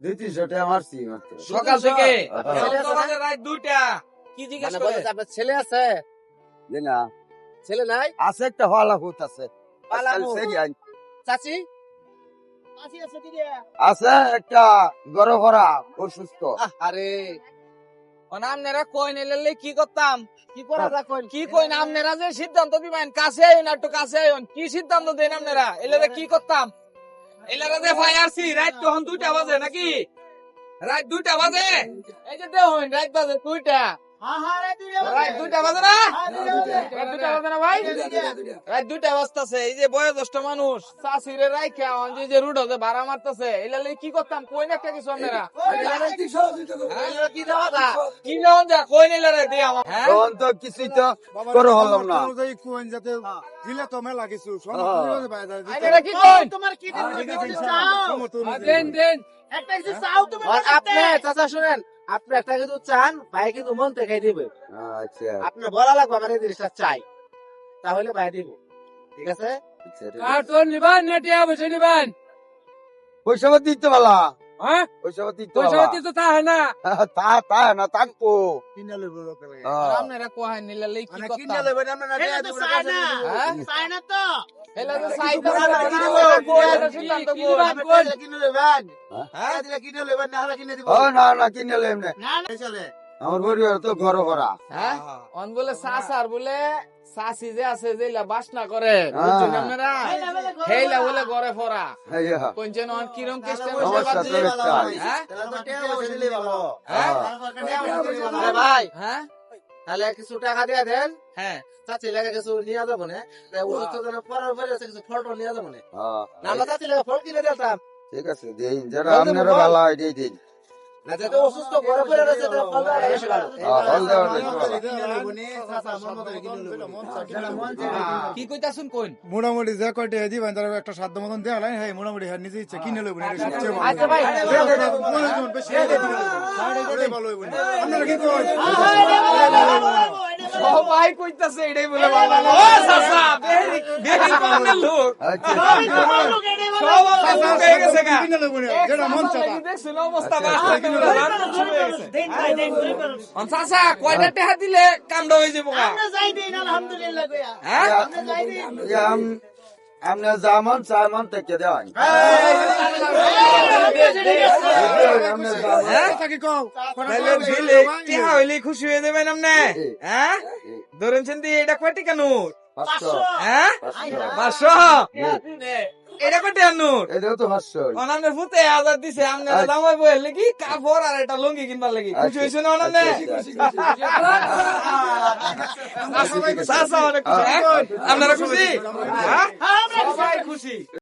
200-300 টাকা মারছি মাত্র। সকাল থেকে ছেলে এখন তো বাজে রাত 2টা। কি জিজ্ঞেস মানে করে? বলতেছে আপনার ছেলে আছে? জি না, ছেলে নাই? আছে একটা হলা ভূত আছে। পালা আজকাল ভূত। সেরি আইন। চাচি? চাচি আছে কি রে? আছে একটা গরু ভরা অসুস্থ। আরে আপনারা কই নিলে কি করতাম? কি করা যা কইন? কি কইন আপনারা যে সিদ্ধান্ত দিবেন কাছে আইন একটু কাছে আইন কি সিদ্ধান্ত দেন আপনারা এলারে কি করতাম এলারে যে ফায়ারছি রাত তখন 2টা বাজে নাকি রাত 2টা বাজে এই যে দেখুন রাত বাজে 2টা রাত 2টা বাজে না রাত 2টা বাজে না ভাই রাত 2টা বাজতাছে এই যে বয়োজ্যেষ্ঠ মানুষ চাষিরে রাইখা অন যে রুডো যে ভাড়া মারতেছে এলালে কি করতাম কই না একটা কিছু আপনারা কি দেওয়া যা? কি যখন যা কই নিলারে দিয়ে আমার হ্যাঁ তখন তো কিছুই তো করে হলাম না। আপনারা কি কইন তোমার কি চাও? দেন দেন একটা কিছু চাও তুমি? আর আপনি চাচা শুনেন, আপনি একটা কিছু চান, ভাই কিন্তু মন থেকে দিবে। আচ্ছা আপনার বলা লাগবে আমার এই জিনিসটা চাই, তাহলে ভাই দিব। ঠিক আছে? কার্টুন নিবান নেটিয়া বসে নিবান পয়সা দিতে পারলা, হ্যাঁ পয়সা দিতে পয়সা পারলা। পাতি তো তা হয় না তা না থাকবো। আপনারা কোহাই নিলে কি করতাম এটা তো চাই না। হ্যাঁ চাই না তো। এলা তো সাইকেল কি দিব? কোই এটা সিদ্ধান্ত কি কোই দিবেন? কোন কিনে নেবেন? হ্যাঁ দিলে কিনে নেবেন, না হলে কিনে দিব। ও না না কিনে এমনি না না চলে। আমার পরিবার তো গরু ভরা। হ্যাঁ অন বলে সাসার বলে সাসি যে আছে যেলা বাসনা করে হ্যাঁ। বুঝছেন আপনারা হেলা বলে ঘরে ফরা কোনজন অন কিরম কেষ্টে বসে সমস্যা তো বাজে একটাই। হ্যাঁ তাহলে তো টাকা পয়সা দিলেই ভালো। হ্যাঁ আরে ভাই, হ্যাঁ তাহলে কিছু টাকা দিয়ে দেন, হ্যাঁ চাচি লাগে কিছু নিয়ে যাবো না। ওষুধ তো পরার পরে আছে, কিছু ফল টল নিয়ে যাবো না। হ্যাঁ, নাহলে চাচি লাগে ফল কিনে দিতাম। ঠিক আছে দিন যেটা আপনারা ভালো হয় দিয়ে দিন। না যেটা অসুস্থ ঘরে পড়ে রয়েছে, তাহলে ফল দেওয়া বেশি ভালো। ফল দেওয়া লাগবে ভালো। কি কইতাছুন কোন মোটামুটি যে কয়টা দিবেন তার একটা সাধ্য মতন দেওয়া হয়, হ্যাঁ মোটামুটি হ্যাঁ নিজে ইচ্ছে কিনে লইবেন, এটা সবচেয়ে ভালো। আচ্ছা ভাই, প্রয়োজন বেশি হলে দিবেন। এটাই ভালো হইব না। আপনারা কি করেন? সবাই কইতাছে এটাই বলে ভালো ও চাচা বেরি বেরি কোনের লোক আচ্ছা সব লোক হয়ে গেছে গা কিনে লইবেন, যেটা মন চায়। দেখছেন অবস্থা বাসটা শুরু হয়ে গেছে চাচা কয়টা টাকা দিলে কামড়া হয়ে যাবো গা হ্যাঁ আপনার যেমন চামন থেকে দেওয়ান। কথা কি কও? তাহলে দিলে টিহা হইলে খুশি হয়ে যাবেন আপনি হ্যাঁ ধরেছেন দিয়ে এটা কয়টি কেন হ্যাঁ 500 এটা কয়টি আনুর এটাও তো 500। অনামের ফুতে 1000 দিছে আপনারা দামাই বইলে কি কাপড় আর একটা লুঙ্গি কিনবার লাগি খুশি হইছে না অনামে চাচা অনেক খুশি হ্যাঁ? আপনারা খুশি হ্যাঁ সবাই খুশি